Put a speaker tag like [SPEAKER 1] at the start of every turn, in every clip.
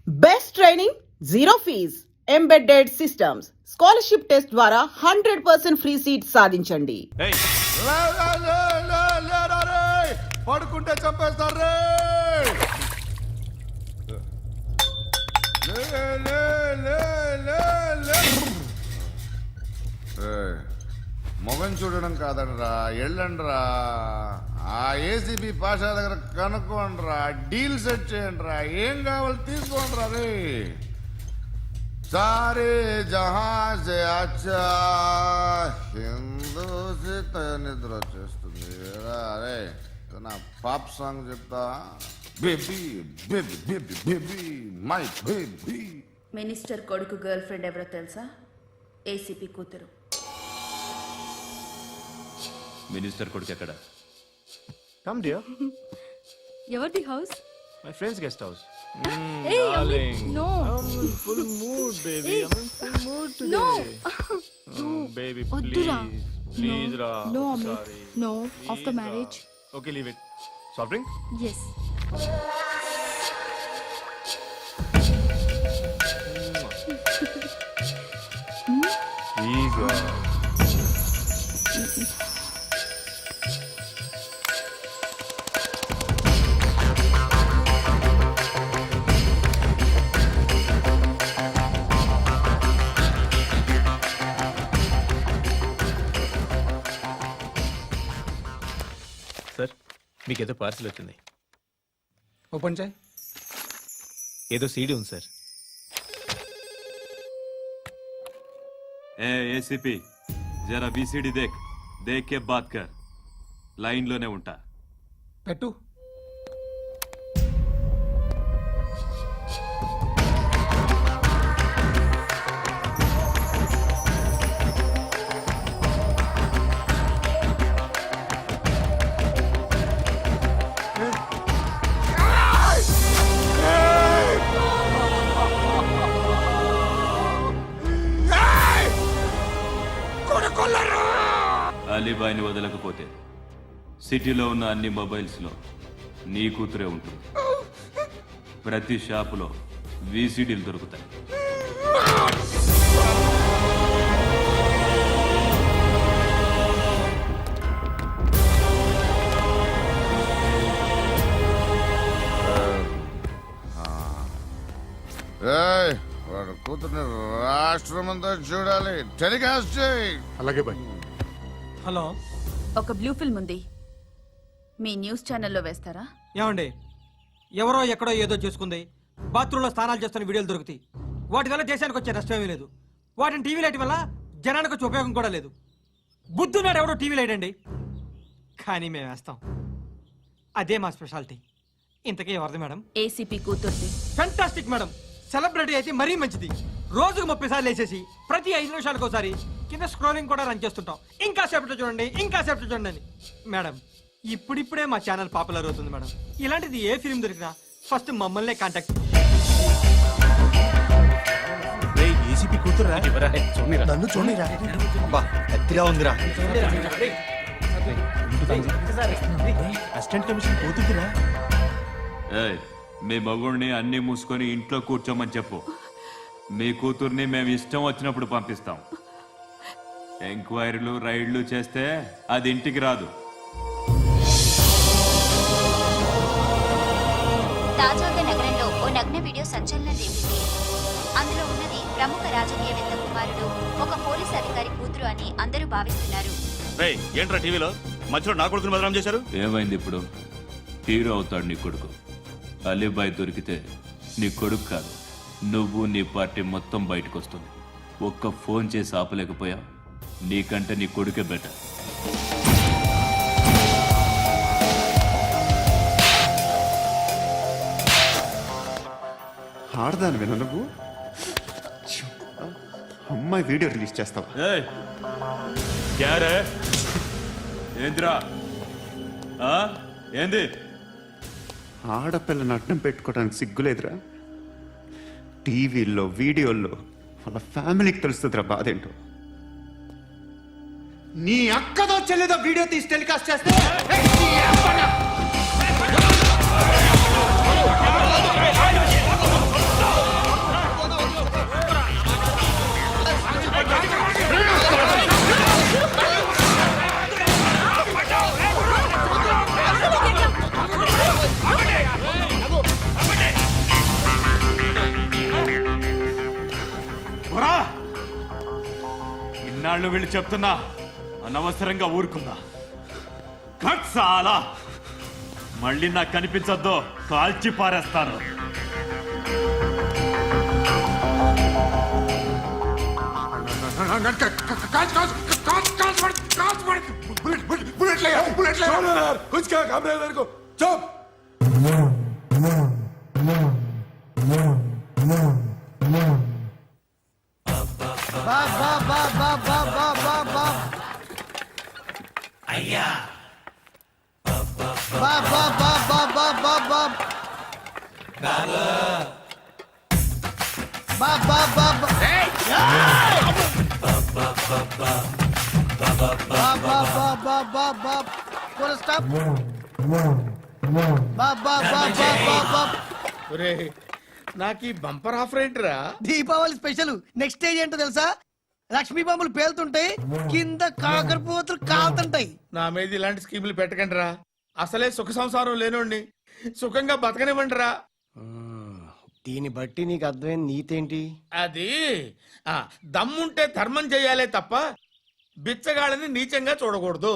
[SPEAKER 1] Best training, zero fees, embedded systems, scholarship test ద్వారా 100% free seat సాధించండి.
[SPEAKER 2] పడుకుంటే చంపేస్తారు. మొగం చూడడం కాదండ్రా, ఎళ్ళండ్రా. ఆ ఏసీబీ పాషా దగ్గర కనుక్కోండ్రా, డీల్ సెట్ చేయండిరా, ఏం కావాలి తీసుకోండిరా. రే సారే జహాజే అచ్చా హిందూ నిద్ర వచ్చేస్తుంది. అరే నా పాప్ సాంగ్ చెప్తా. Baby baby baby baby my baby.
[SPEAKER 3] Minister కొడుకు గర్ల్ ఫ్రెండ్ ఎవరో తెలుసా? ఏసీపీ కూతురు.
[SPEAKER 4] మినిస్టర్ కొడుకు ఎక్కడ?
[SPEAKER 5] Come dear.
[SPEAKER 6] ఎవరిది house?
[SPEAKER 5] My friend's guest house.
[SPEAKER 6] Hey,
[SPEAKER 5] Darling.
[SPEAKER 6] no.
[SPEAKER 5] I'm in full mood, baby.
[SPEAKER 6] Hey.
[SPEAKER 5] I'm in full mood today.
[SPEAKER 6] No.
[SPEAKER 5] Baby,
[SPEAKER 6] వద్దురా.
[SPEAKER 5] please. Please, Ra.
[SPEAKER 6] No, Amit.
[SPEAKER 5] Sorry.
[SPEAKER 6] No.
[SPEAKER 5] Please,
[SPEAKER 6] After
[SPEAKER 5] Ra.
[SPEAKER 6] marriage.
[SPEAKER 5] Okay, leave it. Soft drink?
[SPEAKER 6] Yes.
[SPEAKER 5] Please, Ra. Sir, మీకేదో parcel వచ్చింది.
[SPEAKER 7] Open చేయి.
[SPEAKER 5] ఏదో CD ఉంది sir.
[SPEAKER 4] ఏ ACP, జరా BCD దేక్ కే బాత్ కర్. లైన్ లోనే ఉంటా.
[SPEAKER 7] పెట్టు.
[SPEAKER 4] అలీబాయిని వదలకపోతే సిటీలో ఉన్న అన్ని మొబైల్స్లో నీ కూతురే ఉంటుంది. ప్రతి షాపులో వీసీడీలు దొరుకుతాయి.
[SPEAKER 2] వాడు కూతుర్ని రాష్ట్రం అంతా చూడాలి. టెలికాస్ట్ చేయి.
[SPEAKER 7] అలాగే బాయ్.
[SPEAKER 8] హలో,
[SPEAKER 3] ఒక బ్లూ ఫిల్మ్ ఉంది, మీ న్యూస్ ఛానల్లో వేస్తారా?
[SPEAKER 8] ఏమండి, ఎవరో ఎక్కడో ఏదో చేసుకుంది, బాత్రూంలో స్నానాలు చేస్తున్న వీడియోలు దొరుకుతాయి. వాటి వల్ల దేశానికి వచ్చే నష్టమేమీ లేదు. వాటిని టీవీ లైట్ వల్ల జనానికి వచ్చే ఉపయోగం కూడా లేదు. బుద్ధున్నాడు ఎవడో టీవీ లైట్ అండి, కానీ మేము వేస్తాం. అదే మా స్పెషాలిటీ. ఇంతకీ ఎవరిది మేడం?
[SPEAKER 3] ఏసీపీ కూతుర్ది.
[SPEAKER 8] Fantastic madam. సెలబ్రిటీ అయితే మరీ మంచిది. రోజుకు 30 సార్లు వేసేసి ప్రతి 5 నిమిషాలకు ఒకసారి కింద స్క్రోలింగ్ కూడా రన్ చేస్తుంటాం. ఇంకా సేపట్లో చూడండి, ఇంకా సేపట్లో చూడండి అని. మేడం, ఇప్పుడిప్పుడే మా ఛానల్ పాపులర్ అవుతుంది మేడం. ఇలాంటిది ఏ ఫిల్మ్ దొరికినా ఫస్ట్ మమ్మల్నే కాంటాక్ట్.
[SPEAKER 5] ఏసీపీ కూతురా?
[SPEAKER 7] నన్ను చూడరా.
[SPEAKER 5] అబ్బా, ఎత్తిగా ఉందిరా. అసిస్టెంట్ కమిషన్ కూతురురా?
[SPEAKER 4] ఏయ్, మీ మగుడిని అన్ని మూసుకొని ఇంట్లో కూర్చోమని చెప్పు. మీ కూతుర్ని మేము ఇష్టం వచ్చినప్పుడు పంపిస్తాం. ఎంక్వైరీలు రైడ్లు చేస్తే అది ఇంటికి రాదు.
[SPEAKER 9] తాజాగా నగరంలో ఓ నగ్న వీడియో సంచలనం రేపింది. అందులో ఉన్నది ప్రముఖ రాజకీయవేత్త కుమారుడు, ఒక పోలీస్ అధికారి కూతురు అని అందరూ భావిస్తున్నారు.
[SPEAKER 4] ఏంట్రా టీవీలో మధ్యలో నా కొడుకుని బదనాం చేశారు? ఏమైంది ఇప్పుడు? హీరో అవుతాడు నీ కొడుకు. అలీబాయ్ దొరికితే నీ కొడుకు కాదు, నువ్వు నీ పార్టీ మొత్తం బయటకు వస్తుంది. ఒక్క ఫోన్ చేసి ఆపలేకపోయా, నీకంటే నీ కొడుకే బెటర్.
[SPEAKER 10] ఆడదాను నువ్వు. అమ్మాయి వీడియో రిలీజ్ చేస్తావా?
[SPEAKER 4] ఏంద్రా ఏంది?
[SPEAKER 10] ఆడపిల్లని అడ్డం పెట్టుకోవడానికి సిగ్గులేదురా? టీవీల్లో వీడియోల్లో వాళ్ళ ఫ్యామిలీకి తెలుస్తుందిరా బాధ ఏంటో. నీ అక్కదో చెల్లిదో వీడియో తీసి టెలికాస్ట్ చేస్తే
[SPEAKER 4] ఇన్నాళ్ళు వీళ్ళు చెప్తున్నా అనవసరంగా ఊరుకున్నా చాలా మళ్ళీ నాకు కనిపించొద్దు, కాల్చి పారేస్తాను.
[SPEAKER 7] నాకు ఈ బంపర్ ఆఫర్ ఏంటిరా?
[SPEAKER 11] దీపావళి స్పెషల్ నెక్స్ట్ స్టేజ్ ఏంటో తెలుసా? లక్ష్మీ బాంబులు పేలుతుంటాయి, కింద కాకరపోతులు కాలుతుంటాయి.
[SPEAKER 7] నా మీద ఇలాంటి స్కీములు పెట్టకండి రా. అసలే సుఖ సంసారం లేనోడిని సుఖంగా బతకనివ్వండి రా.
[SPEAKER 11] దీన్ని బట్టి నీకు అర్థమైన నీతేంటి?
[SPEAKER 7] అది దమ్ముంటే ధర్మం చేయాలే తప్ప బిచ్చగాళ్ళని నీచంగా చూడకూడదు.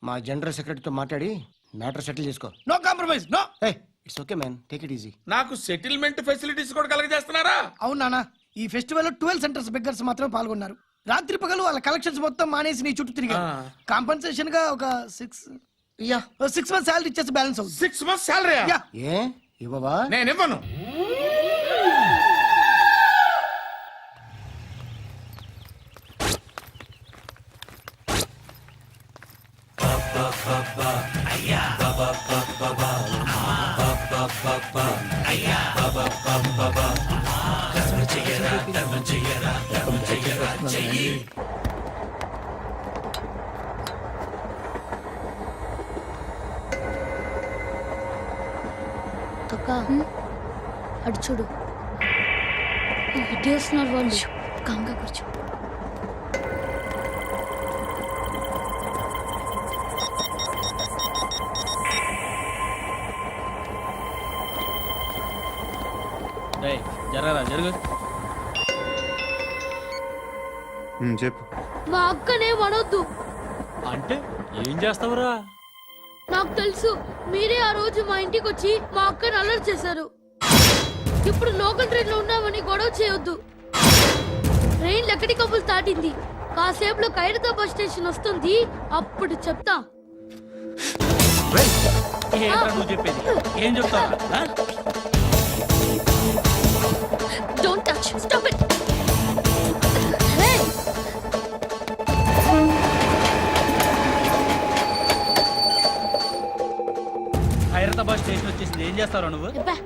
[SPEAKER 11] మా జనరల్ సెక్రటరీతో మాట్లాడి మ్యాటర్ సెటిల్ చేసుకో. No compromise, no. It's okay man, take it easy.
[SPEAKER 7] నాకు సెటిల్మెంట్ ఫెసిలిటీస్ కూడా కలగజేస్తున్నారా?
[SPEAKER 11] అవును నాన్న, ఈ ఫెస్టివల్ లో 12 సెంటర్స్ బెగ్గర్స్ మాత్రమే పాల్గొన్నారు. రాత్రి పగలు వాళ్ళ కలెక్షన్స్ మొత్తం మానేసి నీ చుట్టూ తిరిగారు. కాంపన్సేషన్ గా ఒక 6 మంత్స్ సాలరీ ఇచ్చేసి బ్యాలెన్స్ అవుతుంది.
[SPEAKER 7] 6 months salary?
[SPEAKER 11] ఏ ఇవ్వవా?
[SPEAKER 7] నేను ఇవ్వను.
[SPEAKER 6] అటు చూడు, ఇటు వస్తున్నారు వాళ్ళు. కంగా కూర్చో.
[SPEAKER 8] జరగరా జరుగు.
[SPEAKER 10] చెప్పు.
[SPEAKER 6] మా అక్కనే వనొద్దు.
[SPEAKER 8] అంటే ఏం చేస్తావురా?
[SPEAKER 6] నాకు తెలుసు, మీరే ఆ రోజు మా ఇంటికి వచ్చి మా అక్కని అలర్ట్ చేశారు. ఇప్పుడు లోకల్ ట్రైన్ లో ఉన్నామని గొడవ చేయొద్దు. ట్రైన్ లక్కడి కప్పులు దాటింది. కాసేపులో ఖైరతాబాద్ స్టేషన్ వస్తుంది, అప్పుడు చెప్తా.
[SPEAKER 8] నువ్వు చెప్పేది ఏం చెప్తావు?
[SPEAKER 6] Don't touch. Stop it. Hey.
[SPEAKER 8] Khairatabad station వచ్చేసింది, ఏం చేస్తావు నువ్వు?
[SPEAKER 6] అబ్బా.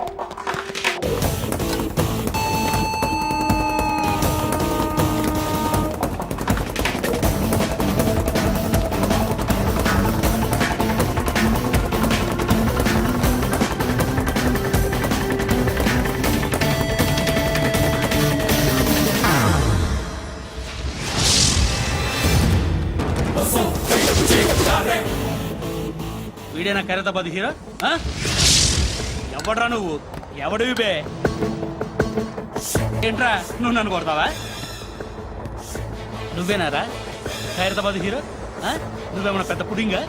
[SPEAKER 8] వీడేనా ఖైరతాబాద్ హీరో? ఎవడ్రా నువ్వు? ఎవడివి బే? ఏంట్రా నువ్వు నన్ను కొడతావా? నువ్వేనారా ఖైరతాబాద్ హీరో? నువ్వేమన్నా పెద్ద పుడింగా?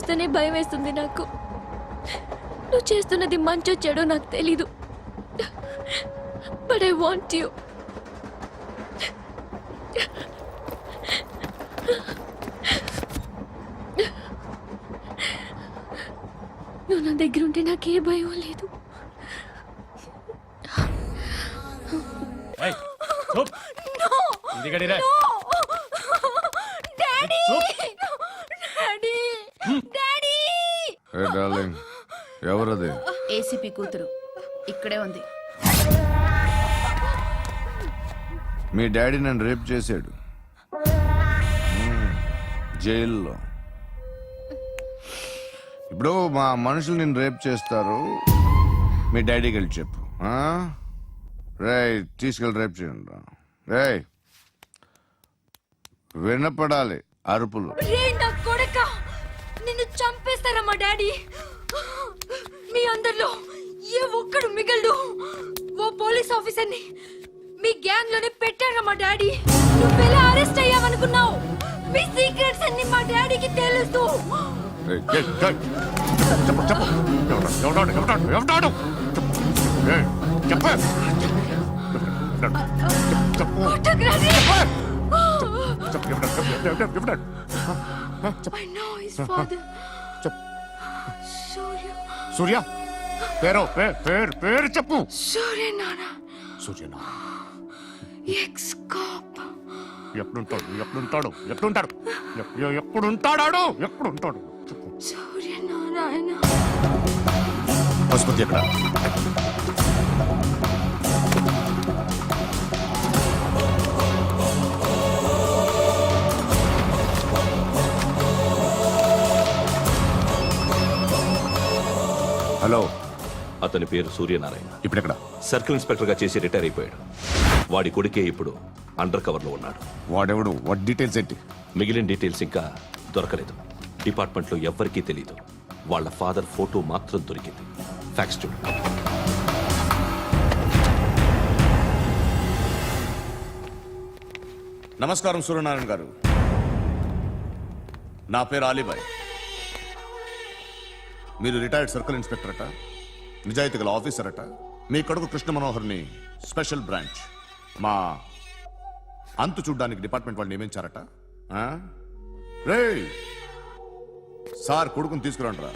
[SPEAKER 6] చూస్తేనే భయం వేస్తుంది నాకు. నువ్వు చేస్తున్నది మంచో చెడో నాకు తెలీదు, బట్ ఐ వాంట్ యూ. నువ్వు నా దగ్గర ఉంటే నాకే భయం లేదు.
[SPEAKER 2] ఏ డార్లింగ్, ఎవరది?
[SPEAKER 3] ఏసీపీ కూతురు ఇక్కడే ఉంది.
[SPEAKER 2] మీ డాడీ నన్ను రేప్ చేశాడు జైల్లో. ఇప్పుడు మా మనుషులు నిన్ను రేప్ చేస్తారు, మీ డాడీకి వెళ్ళి చెప్పు. రేయ్, తీసుకెళ్ళి రేప్ చేయండి. రేయ్, వినపడాలి అరుపులు.
[SPEAKER 6] నిన్ను చంపేస్తారా మా డాడీ? మీ అందరిలో ఏ ఒక్కడు మిగలడు. ఓ పోలీస్ ఆఫీసర్ని మీ గ్యాంగ్ లోనే పెట్టారా మా డాడీ? నువ్వెలా అరెస్ట్ అయ్యావనుకున్నావు? మీ సీక్రెట్స్ అన్ని మా డాడీకి తెలుసు.
[SPEAKER 2] ఏయ్, ఏయ్, ఏయ్, చెప్పు చెప్పు. ఎవడాడు? ఏయ్, చెప్పు. చెప్పు. ఎవడాడు?
[SPEAKER 6] I know his father.
[SPEAKER 2] సూర్య పేరు చెప్పు.
[SPEAKER 6] సూర్య నాన్న,
[SPEAKER 2] సూర్యనా?
[SPEAKER 6] X cap.
[SPEAKER 2] ఎప్పుడుంటాడు? చెప్పు.
[SPEAKER 6] సూర్య నారాయణ.
[SPEAKER 2] ఆసుపత్రి ఎక్కడ? హలో,
[SPEAKER 12] అతని పేరు సూర్యనారాయణ.
[SPEAKER 2] ఇప్పుడెక్కడ?
[SPEAKER 12] సర్కిల్ ఇన్స్పెక్టర్ గా చేసి రిటైర్ అయిపోయాడు. వాడి కొడుకే ఇప్పుడు అండర్ కవర్ లో ఉన్నాడు.
[SPEAKER 2] వాడెవడు? వాట్ డీటెయిల్స్ ఏంటి?
[SPEAKER 12] మిగిలిన డీటెయిల్స్ ఇంకా దొరకలేదు. డిపార్ట్మెంట్ లో ఎవ్వరికీ తెలియదు. వాళ్ళ ఫాదర్ ఫోటో మాత్రం దొరికింది. ఫ్యాక్స్ చూడు.
[SPEAKER 2] నమస్కారం సూర్యనారాయణ గారు. నా పేరు అలీబాయ్. మీరు రిటైర్డ్ సర్కిల్ ఇన్స్పెక్టర్ అట, నిజాయితీ గల ఆఫీసర్ అట. మీ కొడుకు కృష్ణ మనోహర్ని స్పెషల్ బ్రాంచ్ మా అంతు చూడ్డానికి డిపార్ట్మెంట్ వాళ్ళు నియమించారట. రే సార్, కొడుకుని తీసుకురండి.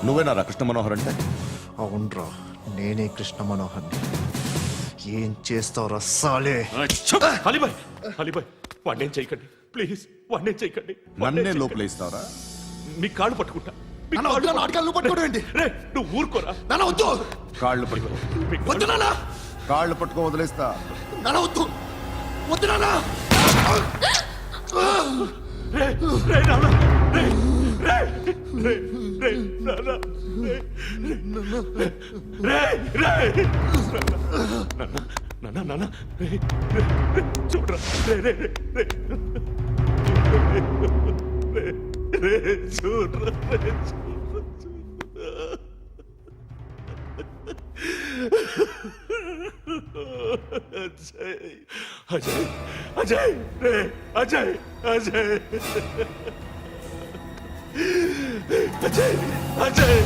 [SPEAKER 2] నువ్వేనారా కృష్ణ మనోహర్ అంటే?
[SPEAKER 5] అవునరా, నేనే కృష్ణ మనోహర్ని. ఏం చేస్తావురా సాలే?
[SPEAKER 12] అలీబాయ్, వాడినేం చేయకండి ప్లీజ్, వాడినేం చేయకండి.
[SPEAKER 2] నన్నే లోపల ఇస్తావరా?
[SPEAKER 12] మీ కాళ్ళు పట్టుకుంటా. నువ్వు ఊరుకోరా.
[SPEAKER 2] కాళ్ళు పట్టుకో. కాళ్ళు పట్టుకో వదిలేస్తా.
[SPEAKER 12] చూడరా, అజయ్ అజయ్ అజయ్ అజయ్ అజయ్ అజయ్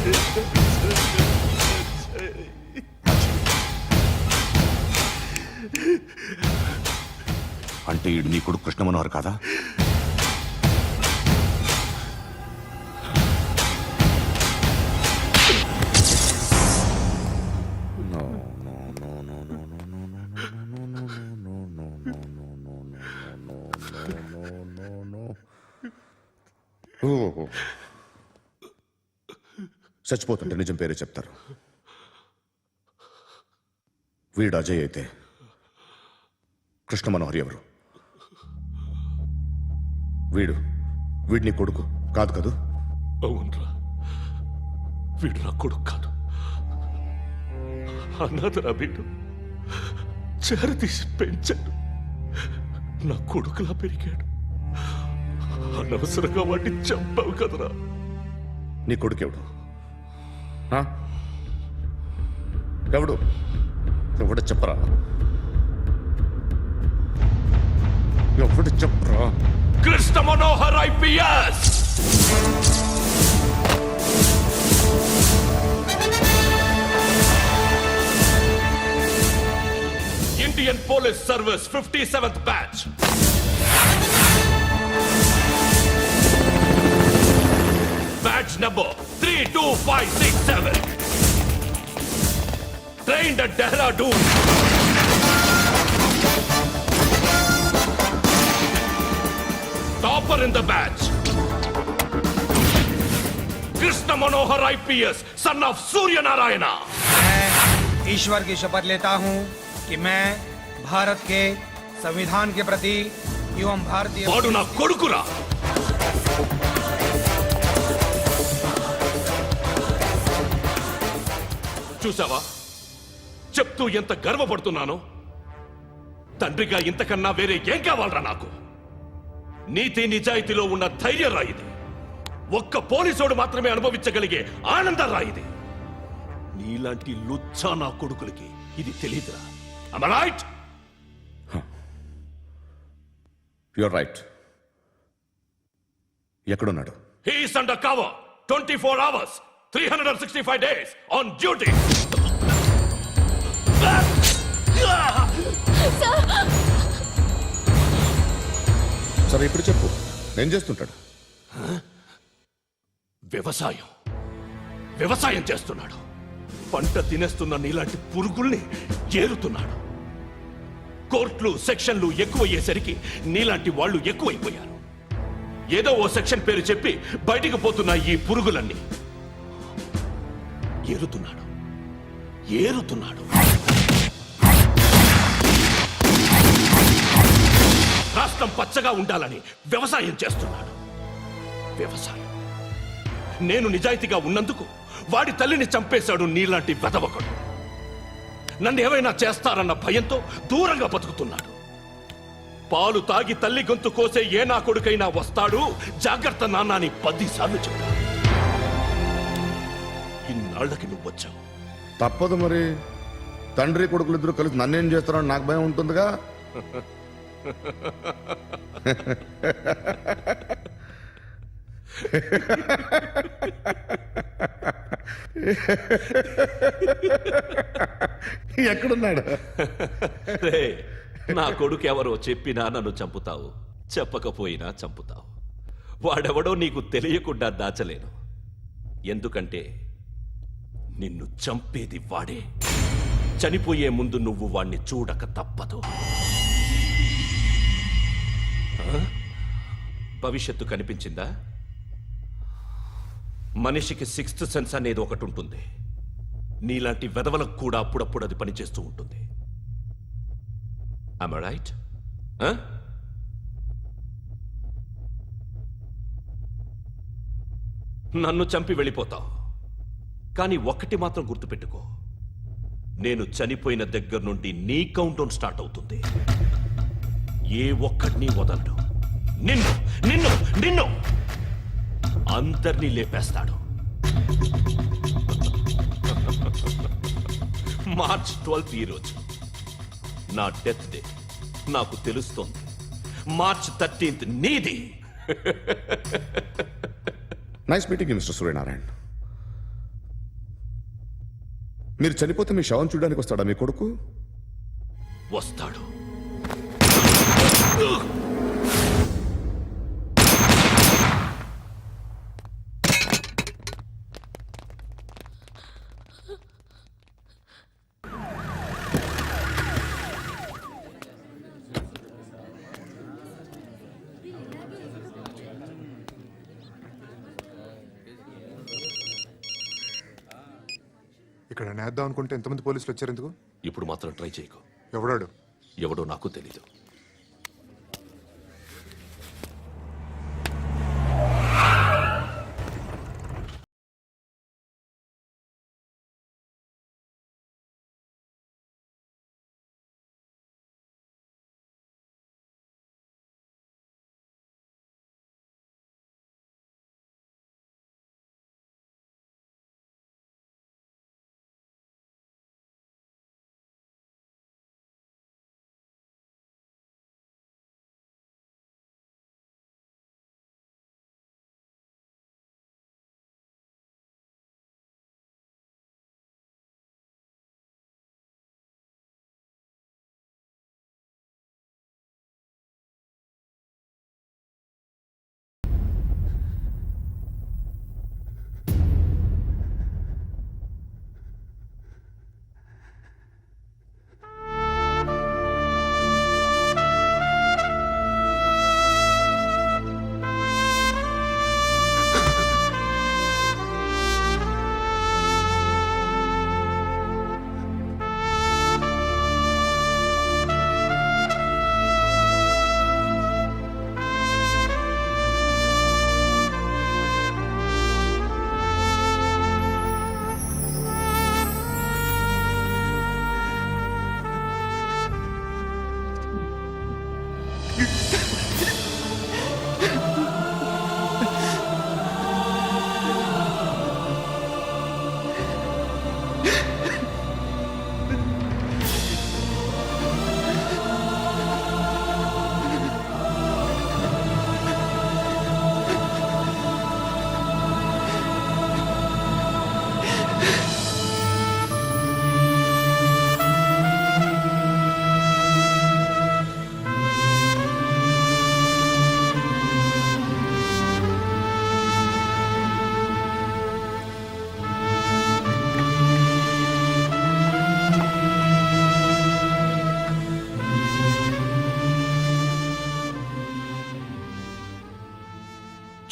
[SPEAKER 2] అంటే ఈడు నీ కొడుకు కృష్ణ మనోహర్ కాదా? చచ్చిపోతుంటే నిజం పేరే చెప్తారు. వీడు అజయ్ అయితే కృష్ణ మనోహర్ ఎవరు? వీడిని కొడుకు కాదు కదూ?
[SPEAKER 12] అవునరా, వీడు నా కొడుకు కాదు. అన్నదరా వీడు చేరతీసి పెంచాడు. నా కొడుకులా పెరిగాడు. అనవసరంగా వాడిని చంపావు కదరా.
[SPEAKER 2] నీ కొడుకెవడు? ఆ? ఎవడు ఎవడు చెప్పరా ఎవడు చెప్పరా
[SPEAKER 12] Krishna Manohar IPS Indian police service 57th batch batch number 32567 trained at Dehradun. Topper in the batch. Krishna Manohar IPS, son of Surya Narayana.
[SPEAKER 8] मैं ईश्वर की शपथ लेता हूँ कि मैं भारत के संविधान के प्रति एवं भारतीय
[SPEAKER 12] వాడు నా కొడుకురా. చూసావా చెప్తూ ఎంత గర్వపడుతున్నానో. తండ్రిగా ఇంతకన్నా వేరే ఏం కావాలరా నాకు? నీతి నిజాయితీలో ఉన్న ధైర్యం రాయిది. ఒక్క పోలీసోడు మాత్రమే అనుభవించగలిగే ఆనందం రాయిది. నీలాంటి లుచ్చా నా కొడుకులకి ఇది తెలీదురా. Am I right?
[SPEAKER 2] Your right. ఎక్కడున్నాడు?
[SPEAKER 12] He is under cover 24 hours 365 days on duty.
[SPEAKER 2] సరే ఇప్పుడు చెప్పు, ఏం చేస్తుంటాడు?
[SPEAKER 12] వ్యవసాయం వ్యవసాయం చేస్తున్నాడు. పంట తినేస్తున్న నీలాంటి పురుగుల్ని ఏరుతున్నాడు. కోర్టులు సెక్షన్లు ఎక్కువయ్యేసరికి నీలాంటి వాళ్ళు ఎక్కువైపోయారు. ఏదో ఓ సెక్షన్ పేరు చెప్పి బయటికి పోతున్న ఈ పురుగులన్నీ ఏరుతున్నాడు ఏరుతున్నాడు. రాష్ట్రం పచ్చగా ఉండాలని వ్యవసాయం చేస్తున్నాడు. వ్యవసాయం. నేను నిజాయితీగా ఉన్నందుకు వాడి తల్లిని చంపేశాడు నీలాంటి వెధవకుడు. నన్ను ఏమైనా చేస్తారన్న భయంతో దూరంగా బతుకుతున్నాడు. పాలు తాగి తల్లి గొంతు కోసే ఏ నా కొడుకైనా వస్తాడు, జాగ్రత్త నాన్న అని 10 సార్లు చెప్పాడు. ఇన్నాళ్లకి నువ్వు వచ్చావు.
[SPEAKER 2] తప్పదు మరి. తండ్రి కొడుకులు ఇద్దరు కలిసి నన్నేం చేస్తారని నాకు భయం ఉంటుందిగా. ఎక్కడున్నాడు?
[SPEAKER 12] రే, నా కొడుకు ఎవరో చెప్పినా నన్ను చంపుతావు, చెప్పకపోయినా చంపుతావు. వాడెవడో నీకు తెలియకుండా దాచలేను. ఎందుకంటే నిన్ను చంపేది వాడే. చనిపోయే ముందు నువ్వు వాణ్ణి చూడక తప్పదు. ఆ? భవిష్యత్తు కనిపించిందా? మనిషికి 6th సెన్స్ అనేది ఒకటి ఉంటుంది. నీలాంటి వెధవలకు కూడా అప్పుడప్పుడు అది పనిచేస్తూ ఉంటుంది. Am I right? నన్ను చంపి వెళ్ళిపోతావు. కానీ ఒక్కటి మాత్రం గుర్తుపెట్టుకో, నేను చనిపోయిన దగ్గర నుండి నీ కౌంటౌన్ స్టార్ట్ అవుతుంది. ఏ ఒక్కడిని వదలడు. నిన్ను నిన్ను నిన్ను అందరినీ లేపేస్తాడు. మార్చ్ 12th ఈ రోజు నా డెత్ డే. నాకు తెలుస్తోంది. మార్చ్ 13th నీది.
[SPEAKER 2] Nice meeting mister Suryanarayan. మీరు చనిపోతే మీ శవం చూడడానికి వస్తాడా మీ కొడుకు?
[SPEAKER 12] వస్తాడు.
[SPEAKER 10] ఇక్కడ నేద్దాం అనుకుంటే ఎంతమంది పోలీసులు వచ్చారు ఎందుకు?
[SPEAKER 12] ఇప్పుడు మాత్రం ట్రై చేయకు.
[SPEAKER 10] ఎవడాడు?
[SPEAKER 12] ఎవడో నాకు తెలీదు.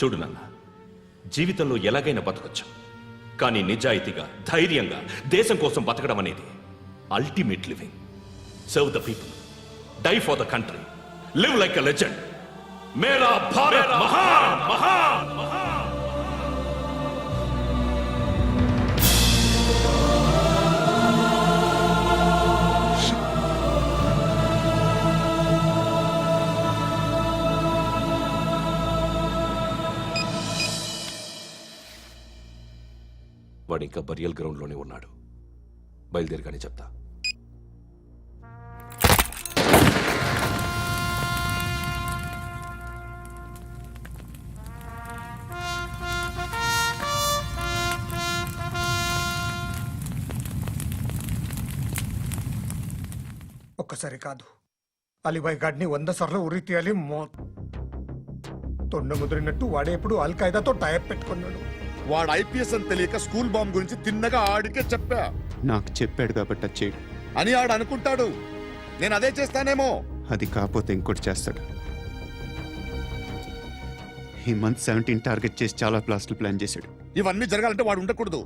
[SPEAKER 12] చూడు నాన్న, జీవితంలో ఎలాగైనా బతకొచ్చు, కానీ నిజాయితీగా ధైర్యంగా దేశం కోసం బతకడం అనేది ultimate living. Serve the people, die for the country, live like a legend. మేరా భారత్ మహాన్ మహాన్ మహాన్. వాడు ఇంకా బరియల్ గ్రౌండ్లోనే ఉన్నాడు. బయలుదేరగానే చెప్తా.
[SPEAKER 7] ఒక్కసారి కాదు, అలీబాయ్ గాడిని 100 సార్లు ఉరి తీయాలి. తొండ ముదిరినట్టు వాడే ఎప్పుడు అల్ ఖైదాతో టైప్ పెట్టుకున్నాడు.
[SPEAKER 2] వాడు ఐపీఎస్ అని తెలియక స్కూల్ బాంబ్ గురించి తిన్నగా ఆడికే చెప్పా
[SPEAKER 10] నాకు చెప్పాడు కాబట్టి అది చేయడు.
[SPEAKER 2] అని ఆడు అనుకుంటాడు. నేను అదే చేస్తానేమో.
[SPEAKER 10] అది కాకపోతే ఇంకోటి చేస్తాడు. ఈ మంత్ 17 టార్గెట్ చేసి చాలా ప్లాస్టులు ప్లాన్ చేశాడు.
[SPEAKER 2] ఇవన్నీ జరగాలంటే వాడు ఉండకూడదు.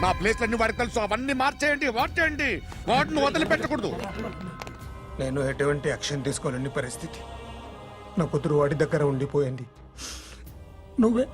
[SPEAKER 2] నా ప్లేస్లన్నీ వాడికి తెలుసు. అవన్నీ మార్చేయండి, వాటేయండి. వాటిని వదిలిపెట్టకూడదు.
[SPEAKER 7] నేను ఎటువంటి యాక్షన్ తీసుకోలేని పరిస్థితి. నా కూతురు వాడి దగ్గర ఉండిపోయింది. నువ్వే